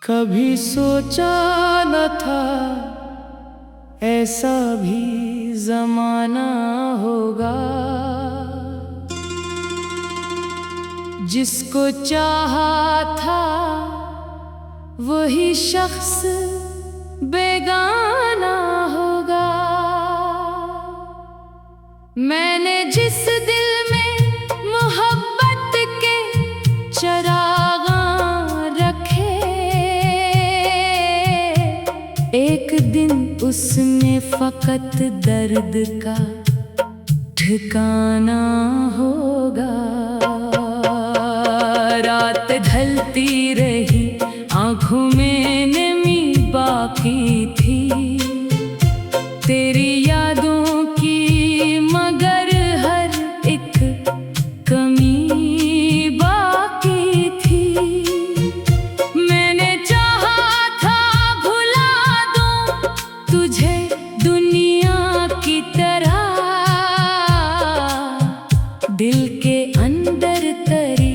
कभी सोचा न था ऐसा भी जमाना होगा, जिसको चाहा था वही शख्स बेगाना होगा। मैंने जिस दिल में मोहब्बत के चरागा रखे, एक दिन उसमें फकत दर्द का ठिकाना होगा। रात ढलती रही, आंखों में नमी बाकी थी तेरी यादों की, मगर हर एक कमी बाकी थी। मैंने चाहा था भुला दूं तुझे दुनिया की तरह, दिल के अंदर तेरी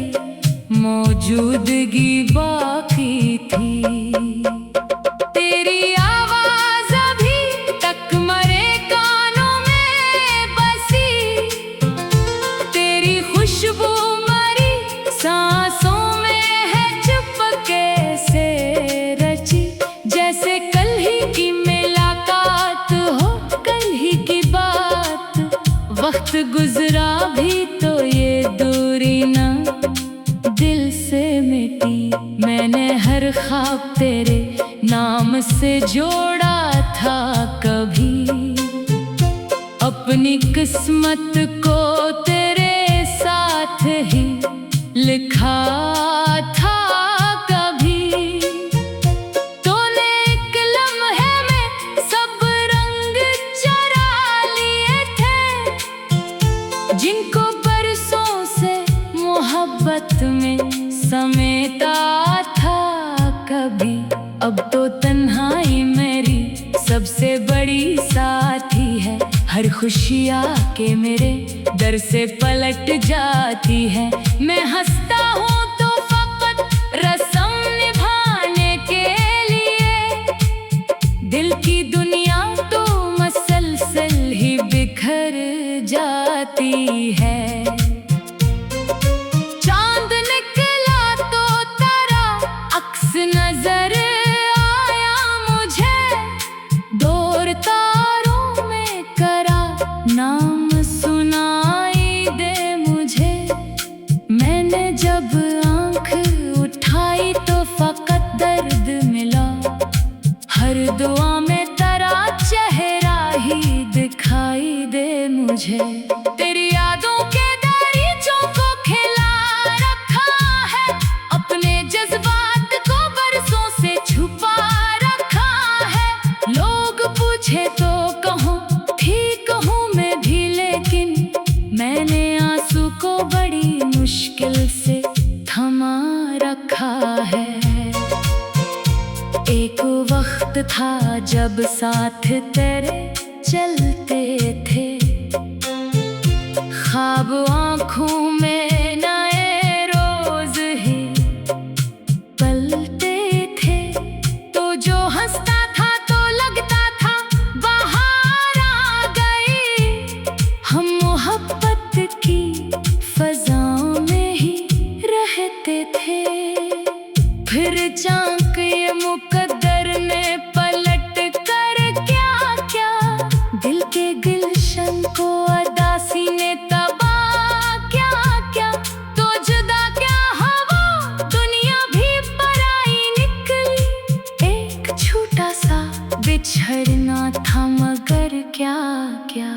मौजूदगी बाकी थी। तेरी आवाज अभी तक मरे कानों में बसी, तेरी खुशबू मरी सांसों में है चुपके से रची। जैसे कल ही की मुलाकात हो, कल ही की बात, वक्त गुजरा भी तो ये दूरी ना दिल से मिटी। मैंने हर ख्वाब तेरे नाम से जोड़ा था, कभी अपनी किस्मत को तेरे साथ ही लिखा था। कभी तूने एक लम्हे में सब रंग चरा लिए थे, जिनको बरसों से मोहब्बत में समेटा था। कभी अब तो तन्हाई मेरी सबसे बड़ी साथी है, हर खुशियाँ के मेरे दर से पलट जाती है। मैं हंसता हूँ तो फकत रस्म निभाने के लिए, दिल की दुनिया तो मसलसल ही बिखर जाती है। चांद निकला तो तारा अक्स नजर आया मुझे, दूर तारों में करा नाम सुनाई दे मुझे। मैंने जब आंख उठाई तो फकत दर्द मिला, हर दुआ में तेरा चेहरा ही दिखाई दे मुझे। तेरी यादों के दरीचों को खिला रखा है, अपने जज्बात को बरसों से छुपा रखा है। लोग पूछे तो कहूँ ठीक हूँ मैं भी, लेकिन मैंने आंसू को बड़ी मुश्किल से थमा रखा है। एक वक्त था जब साथ तेरे चलते थे, ख्वाब आँखों में नए रोज ही पलते थे। तो जो हंसता था तो लगता था बाहर आ गई, हम मोहब्बत की फजाओं में ही रहते थे। फिर चांक ये मुकद्दर ने पलट कर क्या क्या, दिल के गुलशन को अदासी ने तबाह क्या क्या। तो जुदा क्या हवा दुनिया भी पराई निकली, एक छोटा सा बिछड़ना था मगर क्या क्या।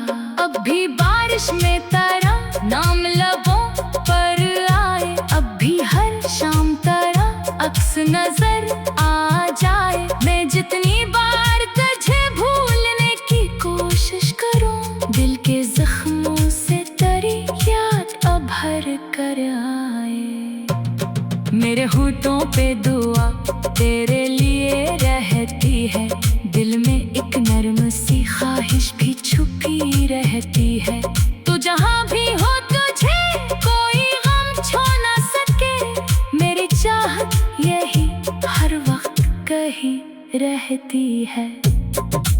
अब भी बारिश में तेरा नाम लबों पर आए, अब भी हर शाम तेरा अक्स नजर आ जाए। मैं जितनी बार तुझे भूलने की कोशिश करूं, दिल के जख्मों से तेरी याद अब भर कर आए। मेरे होठों पे दुआ तेरे लिए रहती है, दिल में एक नर्म सी ख्वाहिश भी छुपी रहती है। तू जहाँ भी हो तुझे कोई गम छू ना सके, मेरी चाहत यही हर वक्त कही रहती है।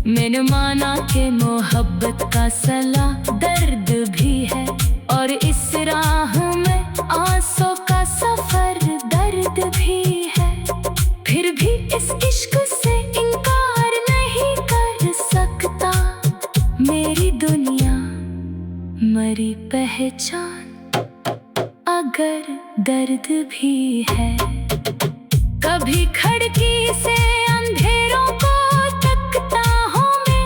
मैंने माना कि मोहब्बत का सला दर्द भी है, और इस राह में आंसू का सफर दर्द भी है। फिर भी इस इश्क से इनकार नहीं कर सकता, मेरी दुनिया मरी पहचान अगर दर्द भी है। कभी खिड़की से अंधेरों को तकता हूँ मैं,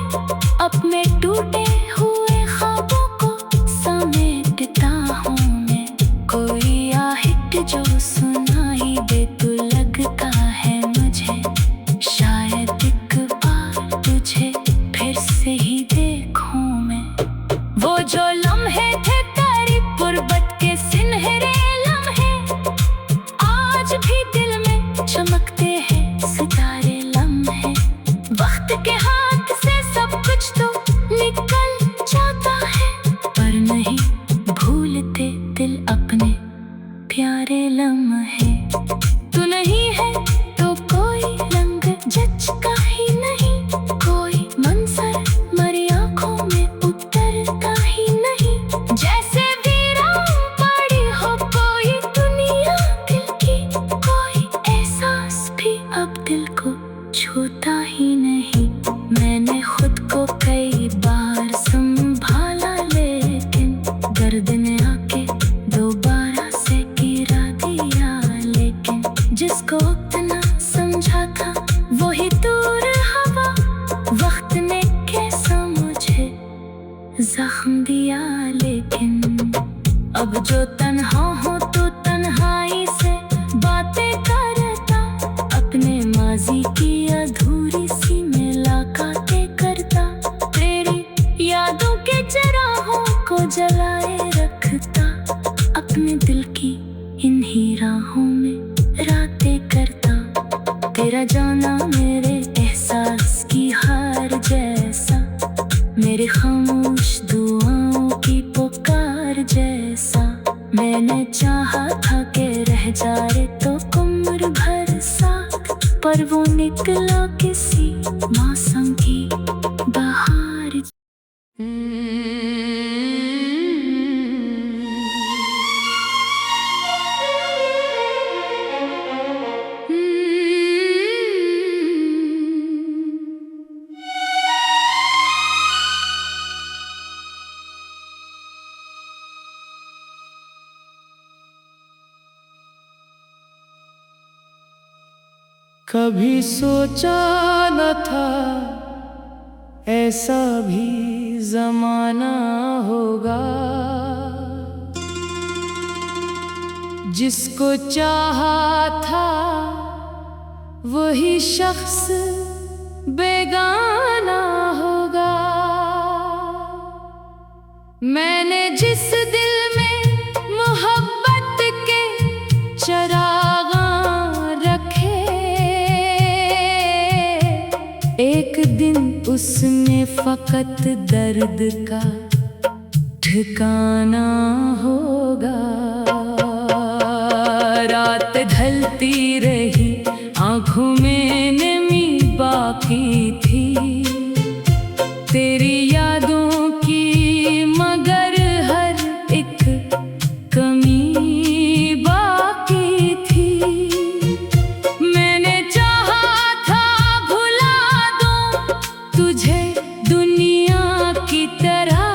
अपने टूटे हुए ख्वाबों को समेटता हूँ मैं। कोई आहट जो सुनाई दे तो लगता है मुझे, शायद एक बार तुझे फिर से ही देखूं मैं। वो जो लम्हे थे तेरी गुर्बत के सुनहरे लम्हे, आज भी दिल में चमकते हैं सितारे लम्हे। वक्त के हाथ से सब कुछ तो निकल जाता है, पर नहीं भूलते दिल अपने प्यारे लम्हे। तू नहीं है तो कोई रंग जचका ही नहीं, कोई मंजर मरी आँखों में उतरता ही नहीं। जैसे वीरान पड़ी हो कोई दुनिया दिल की, कोई एहसास भी अब दिल को छूता ही नहीं। मैंने खुद को कई बार संभाला, लेकिन दर्द ने आके दोबारा से गिरा दिया। लेकिन जिसको इतना समझा था वही दूर हवा, वक्त ने कैसा मुझे जख्म दिया। लेकिन अब जो तन्हा हो तो तन्हाई से बातें करता, अपने माजी की अधूरी सी मुलाकातें करता। तेरी यादों के चिरागों को जलाए रखता, अपने दिल की इन्हीं राहों में रातें करता। तेरा जाना मेरे एहसास की हार जैसा, मेरे खामोश दुआओं की पुकार जैसा। मैंने चाहा था कि रह जाए तो उम्र भर साथ, पर वो निकला किसी मौसम की बहार। कभी सोचा न था ऐसा भी जमाना होगा, जिसको चाहा था वही शख्स बेगाना होगा। मैंने जिस दिल में मोहब्बत के चरागा रखे, एक दिन उसमें फकत दर्द का ठिकाना होगा। रात ढलती रही, आँखों में नमी बाकी थी तेरी यादों की, मगर हर एक कमी बाकी थी। मैंने चाहा था भुला दूं तुझे दुनिया की तरह,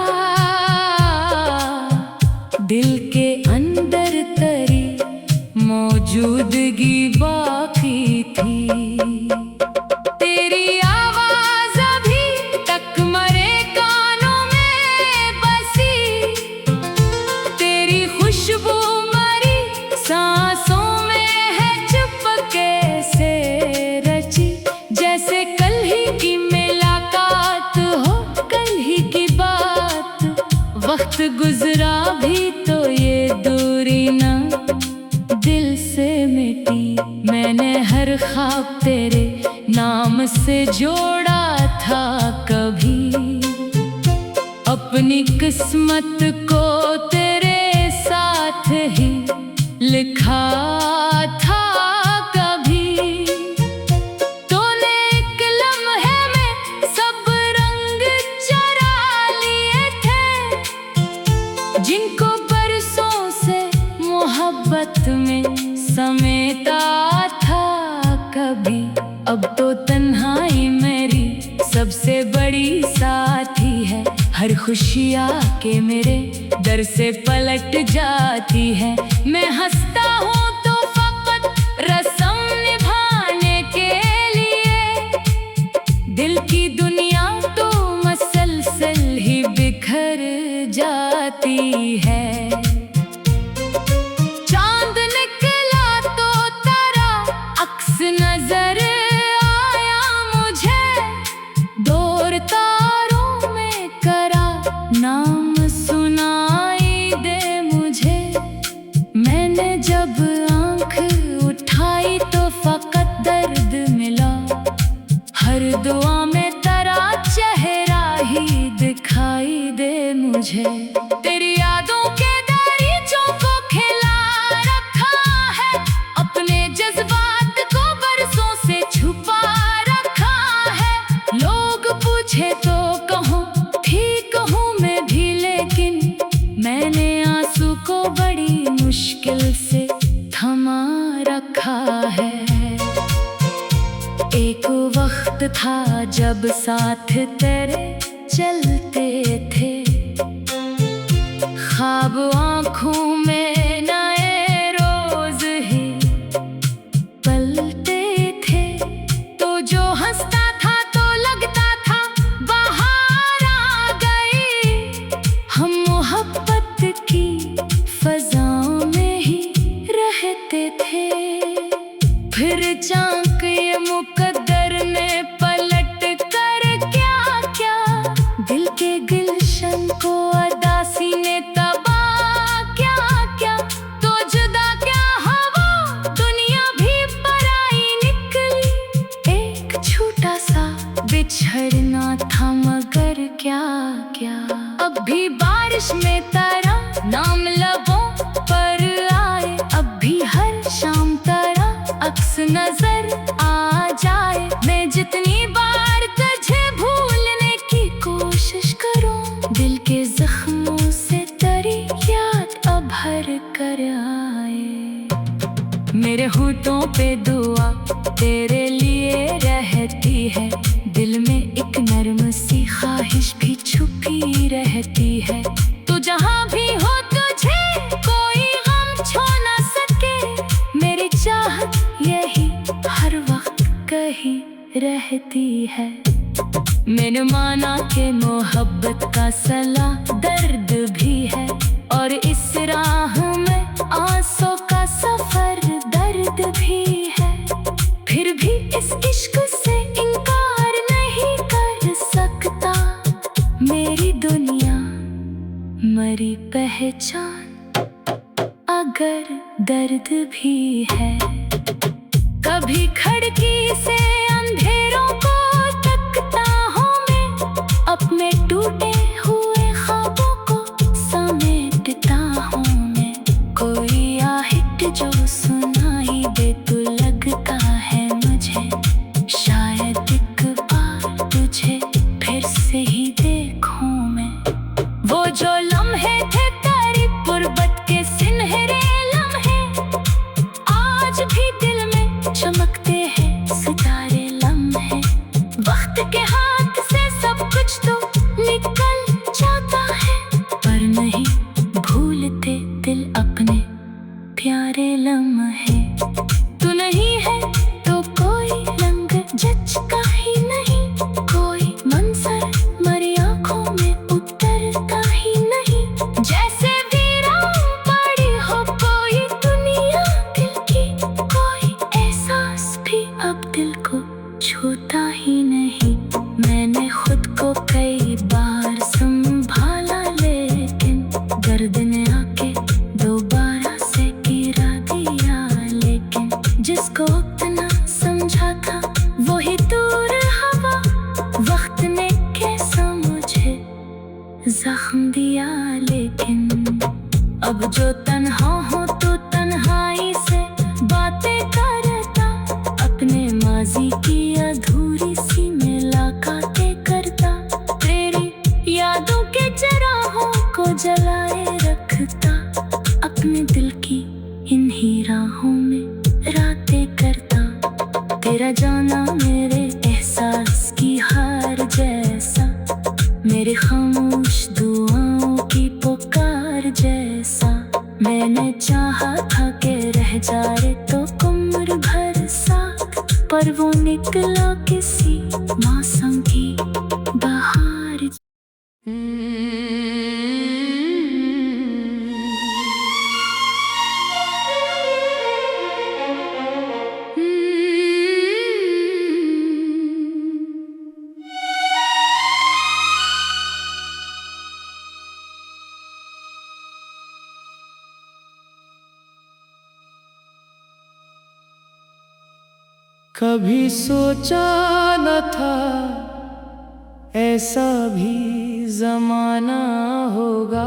दिल के अंदर तेरी मौजूदगी बाकी थी। तेरी आवाज़ अभी तक मरे का वक्त गुजरा भी तो ये दूरी ना दिल से मिटी। मैंने हर ख्वाब तेरे नाम से जोड़ा था कभी, अपनी किस्मत को तेरे साथ ही लिखा था कभी। तूने एक लम्हे में सब रंग चरा लिए थे, जिनको बरसों से मोहब्बत में समेटा था कभी। अब तो तन्हाई मेरी सबसे बड़ी साथी है, हर खुशियाँ के मेरे दर से पलट जाती है। मैं हंसता हूँ तो फकत रस्म निभाने के लिए, दिल की दुनिया तो मसलसल ही बिखर जाती है। चांद निकला तो तारा अक्स नजर आया मुझे, दूर तारों में करा नाम सुनाई दे मुझे। मैंने जब आंख उठाई तो फकत दर्द मिला, हर दुआ में तेरा चेहरा ही दिखाई दे मुझे। तेरी यादों के दरीचों को खिला रखा है, अपने जज्बात को बरसों से छुपा रखा है। लोग पूछे तो कहूँ ठीक हूँ मैं भी, लेकिन मैंने आंसू को बड़ी मुश्किल से थमा रखा है। एक वक्त था जब साथ तेरे चलते थे, ख्वाब आँखों में नए रोज ही पलते थे। तो जो हंसता था तो लगता था बाहर आ गई, हम मोहब्बत की फजाओं में ही रहते थे। फिर चांक ये मुकद्दर ने पलट कर क्या क्या, दिल के गुलशन को अदासी ने तबाह क्या क्या। तो जुदा क्या हवा दुनिया भी पराई निकली, एक छोटा सा बिछड़ना था मगर क्या क्या। अब भी बारिश में तेरा नाम लबों पर आए, अब भी हर शाम तेरा अक्स नजर आ जाए। मैं जितनी बार तुझे भूलने की कोशिश करूं, दिल के जख्मों से तेरी याद अब भर कर आए। मेरे होठों पे दुआ तेरे लिए रहती है, दिल में एक नर्म सी ख्वाहिश भी छुपी रहती है। तू जहाँ भी हो तुझे कोई गम छू ना सके, मेरी चाहत यही हर वक्त कहीं रहती है। मैंने माना कि मोहब्बत का सला दर्द भी है, और इस राह में आंसू का सफर दर्द भी है। फिर भी इस इश्क से इनकार नहीं कर सकता, मेरी दुनिया मरी पहचान अगर दर्द भी है। कभी खिड़की से अंधेरों को तकता हूँ मैं, अपने टूटे हुए ख्वाबों को समेटता हूँ मैं। कोई आहट जो सुनाई दे तो लगता है मुझे, शायद एक बार तुझे फिर से ही देखूं मैं। वो जो लम्हे थे तेरी गुर्बत के सुनहरे लम्हे, आज भी दिल में चमकते हैं सितारे लम्हे। वक्त के हाथ से सब कुछ तो निकल जाता है, पर नहीं भूलते दिल अपने प्यारे लम्हे। तू नहीं है तो कोई रंग जचका ही नहीं, कोई मंजर मरी आँखों में जख्म दिया, लेकिन अब जो तन्हा हो तो तन्हाई से बातें करता, अपने माजी की अधूरी सी मुलाकातें करता, तेरी यादों के चराहों को जलाए रखता, अपने दिल की इन्हीं राहों में रातें करता। तेरा जाना मेरे एहसास की हार जैसा, मेरे खामोश दुआओं की पुकार जैसा। मैंने चाहा था कि रह जाए तो उम्र भर साथ, पर वो निकला किसी मौसम की बहार। कभी सोचा न था ऐसा भी जमाना होगा,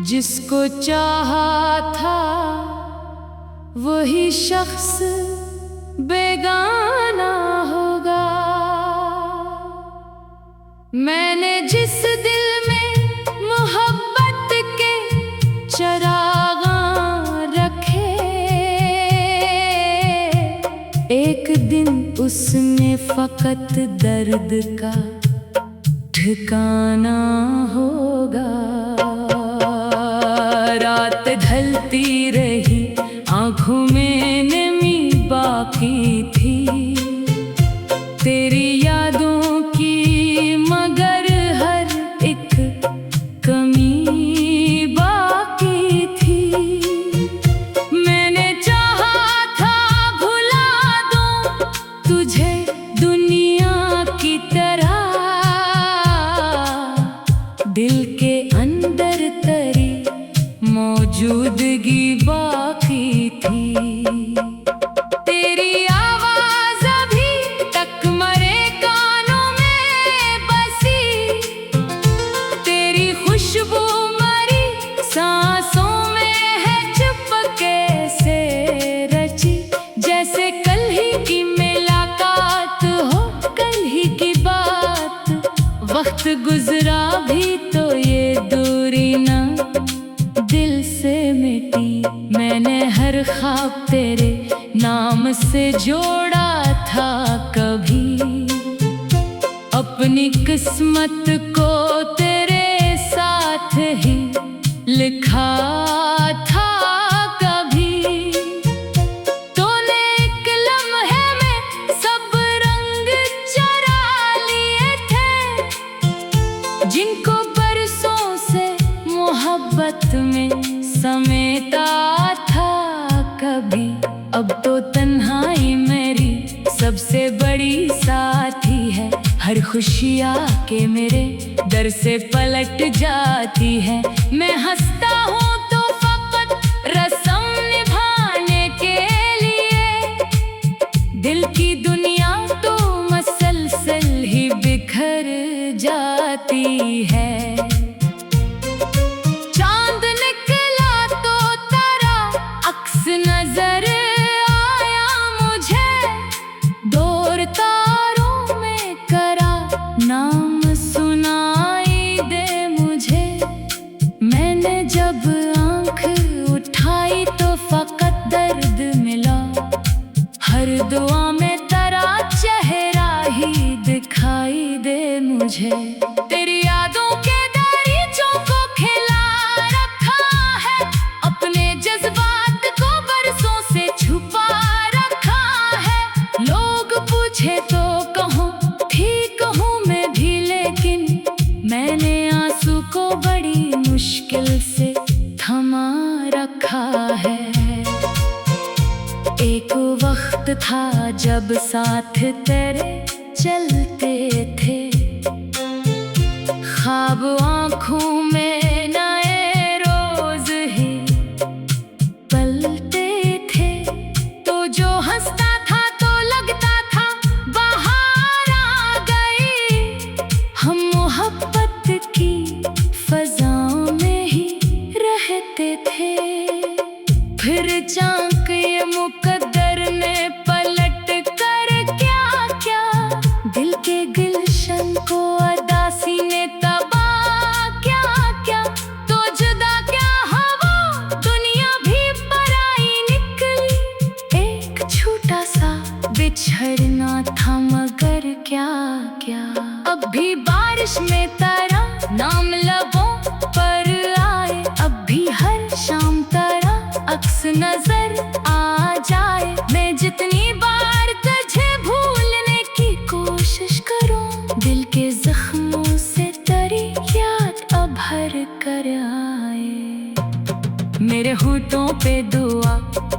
जिसको चाहा था वही शख्स बेगाना होगा। मैंने जिस दिल में मोहब्बत के चरागा रखे, एक दिन उसमें फकत दर्द का ठिकाना होगा। रात ढलती रही, आंखों में नमी बाकी थी, तेरी यादों की मगर हर एक कमी बाकी थी। मैंने चाहा था भुला दूं तुझे दुनिया की तरह, दिल के अंदर तेरी मौजूदगी बाकी थी। तेरी आवाज अभी तक मरे कानों में बसी, तेरी खुशबू मरी सांसों में है चुपके से रची। जैसे कल ही की मुलाकात हो, कल ही की बात, वक्त गुजरा भी तो ये दूरी ना दिल से मिटी। मैंने हर ख्वाब तेरे नाम से जोड़ा था कभी, अपनी किस्मत को तेरे साथ ही लिखा था कभी। तूने एक लम्हे में सब रंग चरा लिए थे, जिनको बरसों से मोहब्बत में समेटा था कभी। अब तो तन्हाई मेरी सबसे बड़ी साथी है, हर खुशी आके मेरे दर से पलट जाती है। मैं हंसता हूँ तो फकत रस्म निभाने के लिए, दिल की दुनिया तो मसलसल ही बिखर जाती है। चांद निकला तो तारा अक्स नजर आया मुझे, दूर तारों में करा नाम सुनाई दे मुझे। मैंने जब आंख उठाई तो फकत दर्द मिला, हर दुआ में तेरा चेहरा ही दिखाई दे मुझे। तेरी यादों के दरीचों को खिला रखा है, अपने जज्बात को बरसों से छुपा रखा है। लोग पूछे तो कहूँ ठीक हूँ मैं भी, लेकिन मैंने आंसू को बड़ी मुश्किल से थमा रखा है। एक वक्त था जब साथ तेरे चलते थे, ख्वाब आँखों में नए रोज ही पलते थे। तो जो हंसता था तो लगता था बाहर आ गई, गुलशन को अदासी ने तबाह क्या क्या, तो जुदा क्या हवा दुनिया भी पराई निकली। एक छोटा सा बिछड़ना था मगर क्या क्या, अब भी बारिश में तारा नाम लबों पर आए, अब भी हर शाम तारा अक्स नजर आ जाए। मैं जितनी बार तुझे भूलने की कोशिश करूं, दिल के जख्मों से तेरी याद अब भर कर आए। मेरे होठों पे दुआ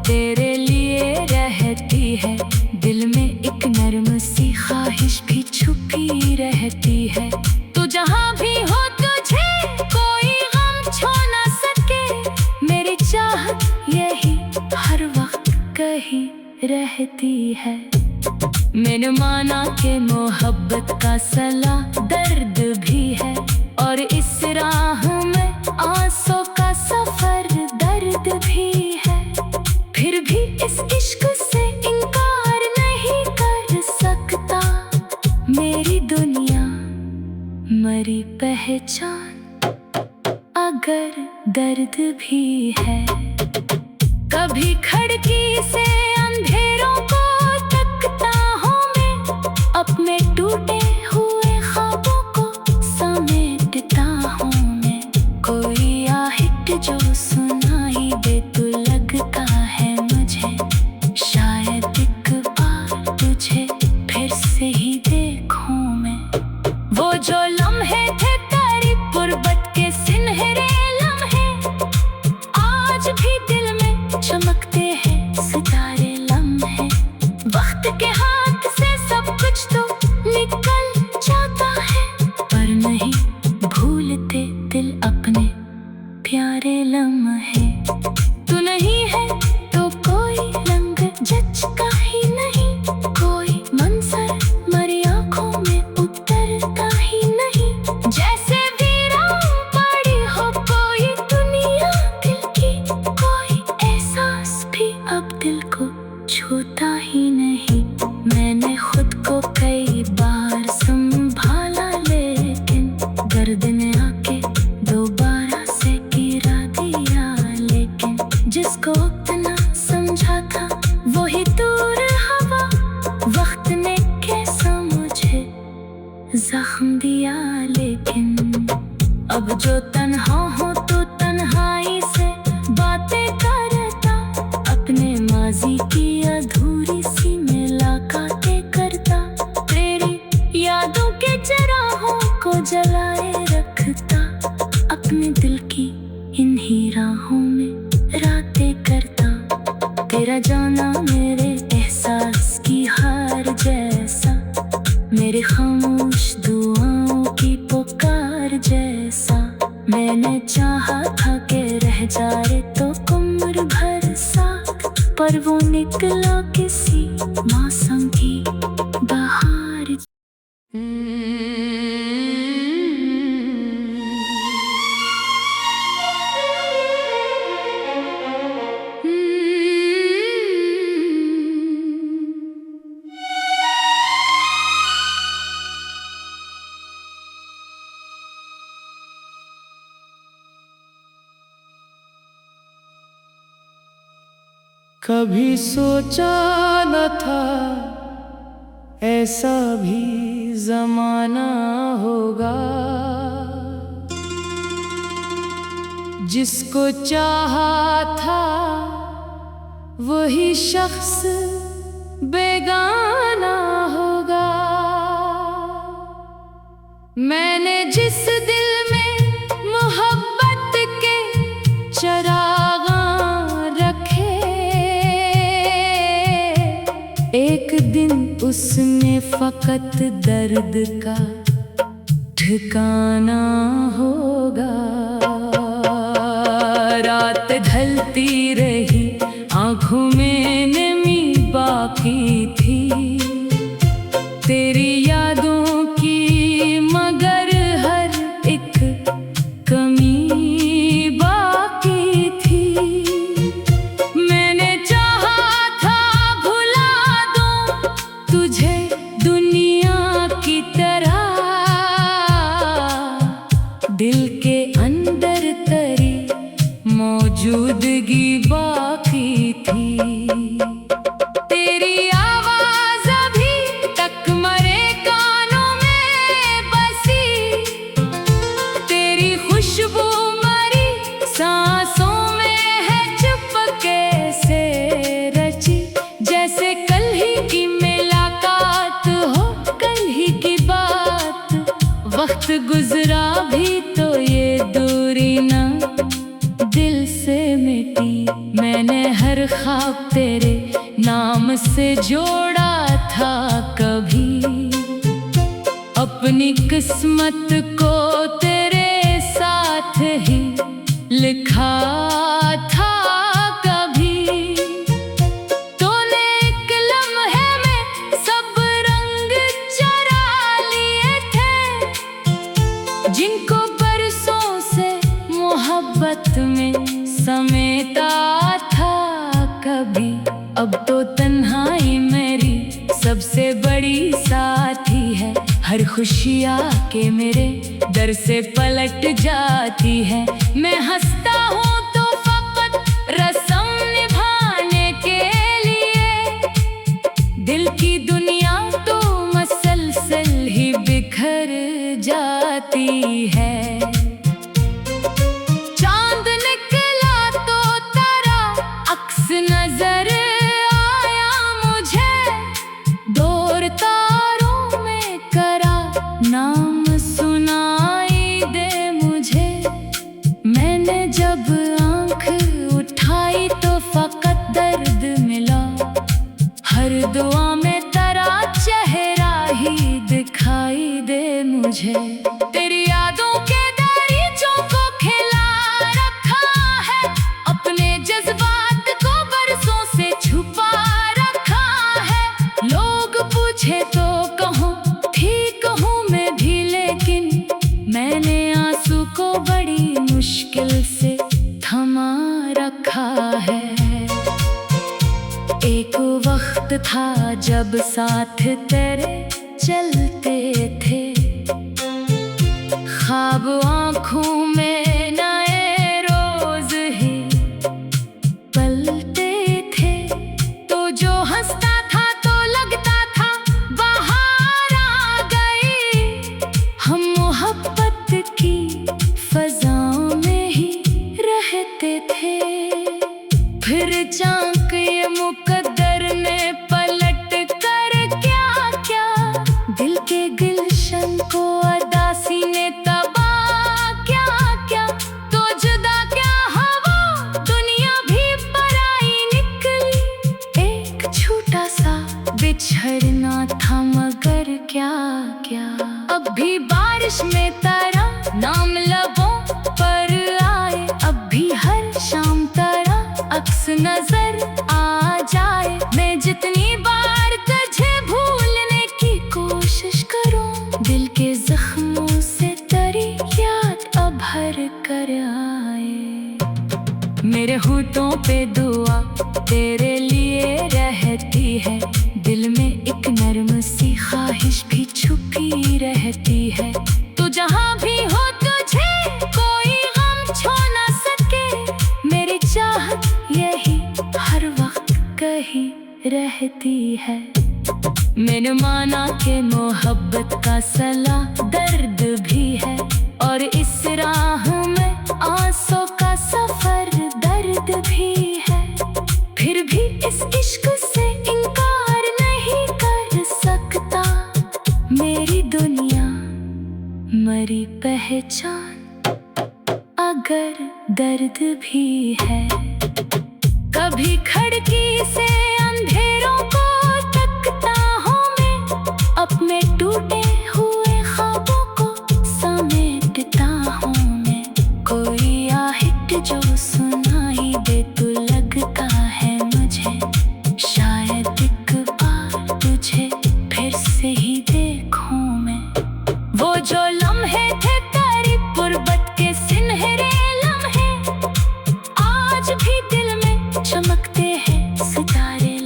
तेरे लिए रहती है, दिल में एक नर्म सी ख्वाहिश भी छुपी रहती है। तू जहाँ भी हो तुझे कोई गम छू ना सके, मेरी चाहत यही हर वक्त कही रहती है। मैंने माना कि मोहब्बत का सला दर्द भी है, और इस राह में आंसू का सफर दर्द भी है। फिर भी इस इश्क से इनकार नहीं कर सकता, मेरी दुनिया मरी पहचान अगर दर्द भी है। कभी खिड़की से अंधेरों को तकता हूँ मैं, अपने टूटे हुए ख्वाबों को समेटता हूँ मैं। कोई आहट जो सुनाई दे तो लगता है मुझे, शायद एक बार तुझे फिर से ही देखूं मैं। वो जो लम्हे थे तेरी गुर्बत के सुनहरे लम्हे, आज भी दिल में चमकते हैं सितारे लम्हे। वक्त के हाथ से सब कुछ तो निकल जाता है, पर नहीं भूलते दिल अपने प्यारे लम्हे। तू नहीं है तो कोई रंग जचता ही नहीं, कोई मंजर मरी आँखों में उतरता ही नहीं। जैसे वीरान पड़ी हो कोई दुनिया दिल की, कोई एहसास भी अब दिल को छूता ही नहीं। मैंने खुद को कई बार संभाला, लेकिन दर्द ने आके दोबारा से गिरा दिया। लेकिन जिसको इतना समझा था वही दूर हवा, वक्त ने कैसा मुझे जख्म दिया। लेकिन अब जो तन्हा हो तो तन्हाई से बातें करता, अपने माजी की अधूरी सी मुलाकातें करता। तेरी यादों के चराहों को जलाए रखता, अपने दिल की इन्हीं राहों में रातें करता। तेरा जाना मेरे एहसास की हार जैसा, मेरे खामोश दुआओं की पुकार जैसा। मैंने चाहा था कि रह जाए तो उम्र भर साथ, पर वो निकला किसी मौसम की बहार। कभी सोचा न था ऐसा भी जमाना होगा, जिसको चाहा था वही शख्स बेगाना होगा। मैंने जिस दिल में मोहब्बत के चरागां रखे, एक दिन उसमें फकत दर्द का ठिकाना होगा। रात ढलती रही, आँखों में नमी बाकी थी तेरी यादों की, मगर हर एक कमी बाकी थी। मैंने चाहा था भुला दूं तुझे दुनिया की तरह, वक्त गुजरा भी तो ये दूरी ना दिल से मिटी। मैंने हर ख्वाब तेरे नाम से जोड़ा था कभी, अपनी किस्मत को तेरे साथ ही लिखा था कभी। तूने एक लम्हे में सब रंग चरा लिए थे, जिनको बरसों से मोहब्बत में समेटा था कभी। अब तो तन्हाई मेरी सबसे बड़ी साथी है, हर खुशी आके मेरे दर से पलट जाती है। मैं हंसता हूँ तो फकत रस्म निभाने के लिए, दिल की दुनिया तो मसलसल ही बिखर जाती है। चांद निकला तो तारा अक्स नजर आया मुझे, दूर तारों में करा नाम सुनाई दे मुझे। मैंने जब आंख उठाई तो फकत दर्द मिला, हर दुआ में तेरा चेहरा ही दिखाई दे मुझे। तेरी यादों के दरीचों को खिला रखा है, अपने जज्बात को बरसों से छुपा रखा है। लोग पूछे तो कहूँ ठीक हूँ मैं भी, लेकिन मैंने आंसू को बड़ी मुश्किल से थमा रखा है। एक वक्त था जब साथ तेरे चलते थे, ख्वाब आँखों में नए रोज ही पलते थे। तो जो हंसता था तो लगता था बाहर आ गई, हम मोहब्बत की फजाओं में ही रहते थे। फिर चांक ये मुकद्दर ने पलट कर क्या क्या, दिल के गुलशन को अदासी ने तबाह क्या क्या। तो जुदा क्या हवा दुनिया भी पराई निकली, एक छोटा सा बिछड़ना था मगर क्या क्या। अब भी बारिश में तारा नाम लबों पर आए, अब भी हर शाम तारा अक्स नजर आ जाए। मैं जितनी बार तुझे भूलने की कोशिश करूं, दिल के जख्मों से तेरी याद अब भर कर आए। मेरे होठों पे दुआ तेरे लिए रहती है, दिल में एक नर्म सी ख्वाहिश भी छुपी रहती है। तू जहाँ भी हो तुझे कोई गम छू ना सके, मेरी चाहत यही हर वक्त कही रहती है। मैंने माना कि मोहब्बत का सला दर्द भी है, और इस राह में आंसू का सफर दर्द भी है। फिर भी इस इश्क से इनकार नहीं कर सकता, मेरी दुनिया मरी पहचान अगर दर्द भी है। कभी खिड़की से अंधेरों को तकता हूँ मैं, अपने टूटे हुए ख्वाबों को समेटता हूँ मैं। कोई आहट जो सुनाई दे तो लगता है मुझे, शायद एक बार तुझे फिर से ही देखूं मैं। वो जो लम्हे थे तेरी गुर्बत के सुनहरे लम्हे, आज भी दिल में चमकते हैं सितारे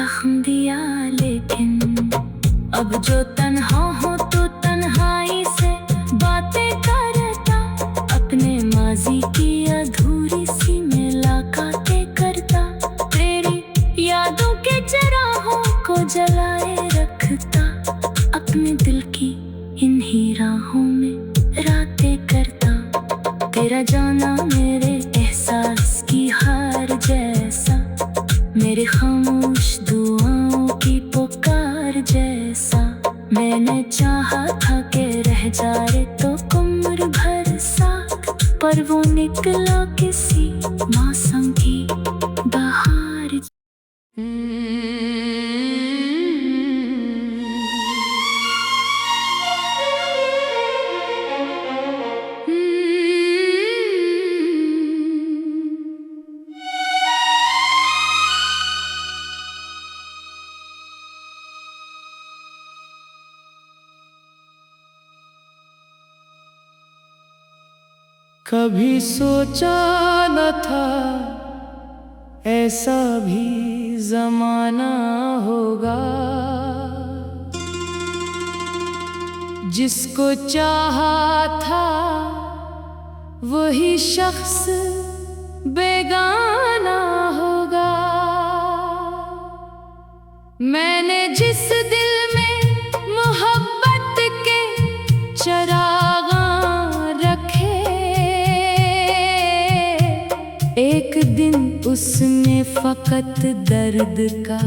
जख्म दिया, लेकिन अब जो तन्हा हो तो तन्हाई से बातें करता, अपने माजी की अधूरी सी मुलाकातें करता, तेरी यादों के चराहों को जलाए रखता, अपने दिल की इन्हीं राहों में रातें करता। तेरा जाना मेरे एहसास की हार जैसा, मेरे खामोश दुआओं की पुकार जैसा। मैंने चाहा था कि रह जाए तो उम्र भर साथ, पर वो निकला किसी मौसम की बहार। कभी सोचा न था ऐसा भी जमाना होगा, जिसको चाहा था वही शख्स बेगाना होगा। मैंने जिस दिल में मोहब्बत के चरागा रखे, एक दिन उसमें फकत दर्द का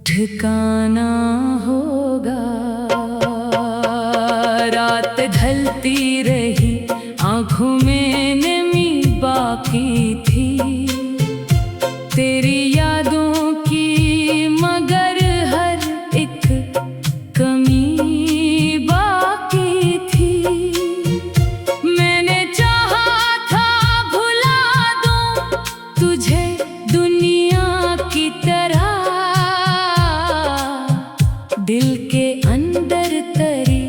ठिकाना होगा। रात ढलती रही, आंखों में नमी बाकी थी, तेरी यादों की, मगर हर एक कमी बाकी थी। मैंने चाहा था भुला दूं तुझे दुनिया की तरह, दिल के अंदर तेरी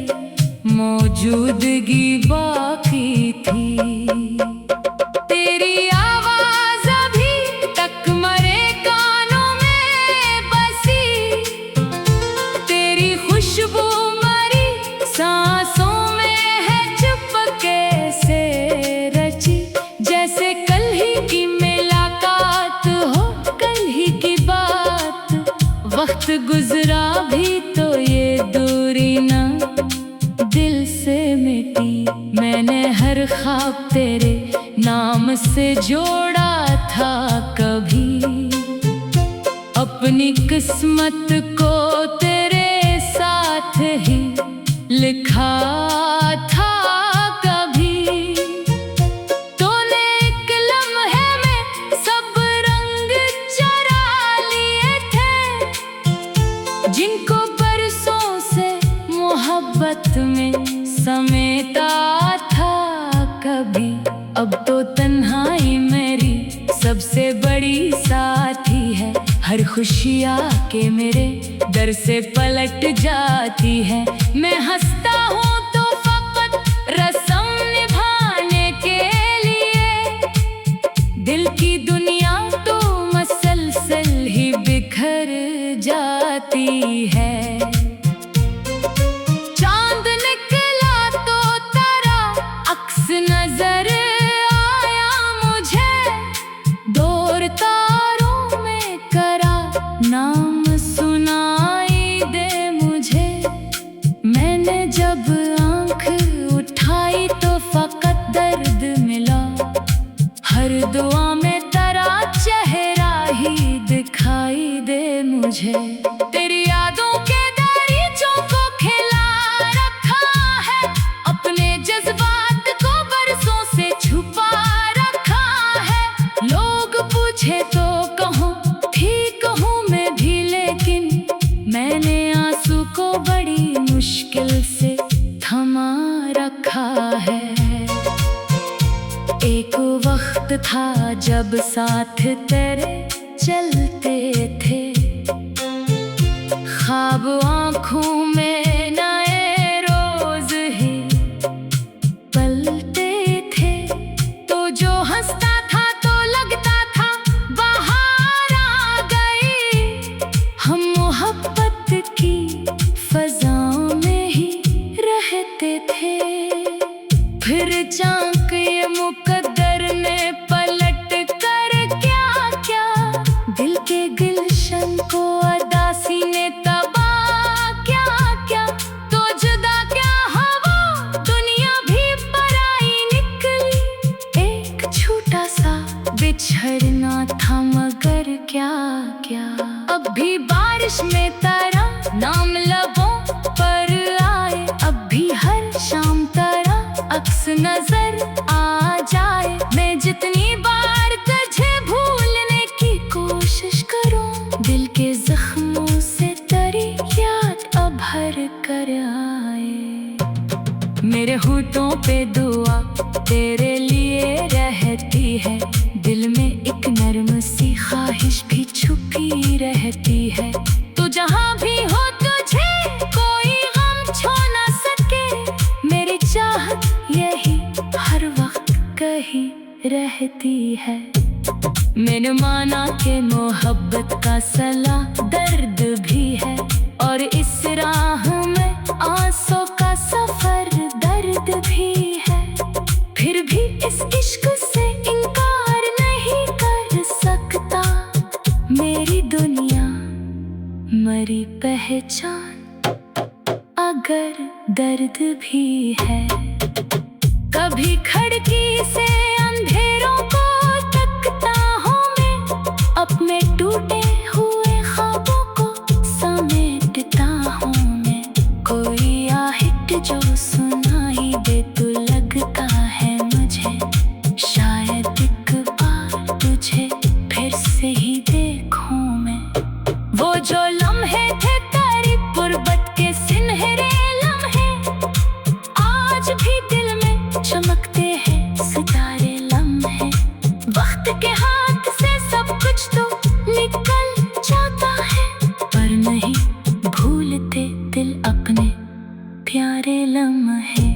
मौजूदगी बाकी थी। तेरी आवाज अभी तक मरे कानों में बसी, तेरी खुशबू मरी सांसों में है चुपके से रची, जैसे कल ही की मुलाकात हो, कल ही की बात। वक्त गुजरा भी तो ये दूरी ना दिल से मिटी, मैंने हर ख्वाब तेरे नाम से जोड़ा था कभी, अपनी किस्मत को तेरे साथ ही लिखा था कभी। तूने एक लम्हे में सब रंग चरा लिए थे, जिनको बरसों से मोहब्बत में समेटा था कभी। अब तो तन्हाई मेरी सबसे बड़ी साथी है, हर खुशियाँ के मेरे दर से पलट जाती है। मैं हंसता हूँ तो फकत रस्म निभाने के लिए, दिल की दुनिया तो मसलसल ही बिखर जाती है। चांद निकला तो तारा अक्स नजर आया मुझे, दूर तारों में करा नाम सुनाई दे मुझे। मैंने जब आंख उठाई तो फकत दर्द मिला, हर दुआ में तेरा चेहरा ही दिखाई दे मुझे। तेरी यादों के दरीचों को खिला रखा है, अपने जज्बात को बरसों से छुपा रखा है। लोग पूछे तो कहूँ ठीक हूँ मैं भी, लेकिन मैंने आंसू को बड़ी मुश्किल से थमा रखा है। एक वक्त था जब साथ तेरे चलते थे, ख्वाब आँखों में नए रोज ही पलते थे। तो जो हंसता था तो लगता था बाहर आ गई, ख्वाहिश में तरह नाम लबों पर आए, अब भी हर शाम तरह अक्स नजर आ जाए। मैं जितनी बार तुझे भूलने की कोशिश करूं, दिल के जख्मों से तेरी याद अब भर कर आए। मेरे होठों पे दुआ तेरे लिए रहती है, दिल में एक नर्म सी ख्वाहिश भी छुपी रहती है। तो जहाँ भी हो तुझे कोई गम छू ना सके, मेरी चाहत यही हर वक्त कही रहती है। मैंने माना कि मोहब्बत का सला दर्द भी है, और इस राह में आंसू का सफर दर्द भी है। फिर भी इस इश्क से इनकार नहीं कर सकता, मेरी दुनिया मरी पहचान अगर दर्द भी है। कभी खिड़की से अंधेरों को तकता हूँ मैं, अपने टूटे हुए ख्वाबों को समेटता हूँ मैं। कोई आहट जो सुनाई दे तो लगता है मुझे, शायद एक बार तुझे फिर से ही देखूं मैं। वो जो लम्हे थे तेरी गुर्बत के सुनहरे लम्हे, आज भी दिल में चमकते हैं सितारे लम्हे। वक्त के हाथ से सब कुछ तो निकल जाता है, पर नहीं भूलते दिल अपने प्यारे लम्हे।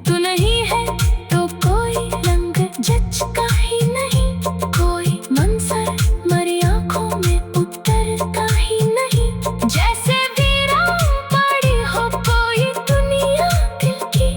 तू नहीं है तो कोई रंग जचता ही नहीं, कोई मंजर मरी आंखों में उतरता ही नहीं। जैसे वीरान पड़ी हो कोई दुनिया दिल की,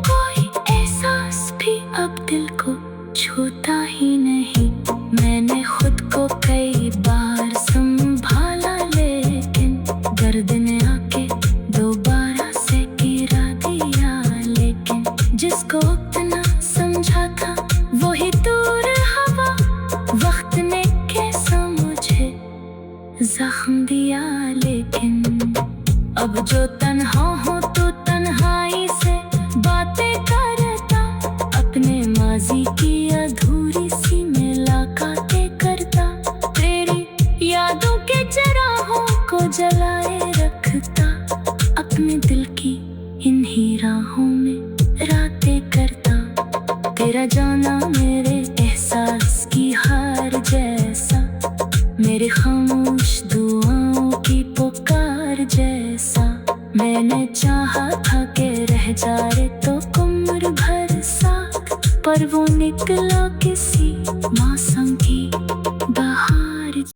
कोई एहसास भी अब दिल को छूता ही नहीं। मैंने खुद को कई बार संभाला, लेकिन दर्द ने आके दोबारा से गिरा दिया। लेकिन जिसको इतना समझा था वही दूर हवा, वक्त ने कैसा मुझे जख्म दिया। लेकिन अब जो तन्हा हो तो तन्हाई से बातें करता, अपने माजी की अधूरी सी मुलाकातें करता। तेरी यादों के चराहों को जलाए रखता, अपने दिल की इन्हीं राहों में रातें करता। तेरा जाना मेरे एहसास की हार जैसा, मेरे खामोश दुआओं की पुकार जैसा। मैंने चाहा था कि रह जाए तो उम्र भर साथ, पर वो निकला किसी मासूम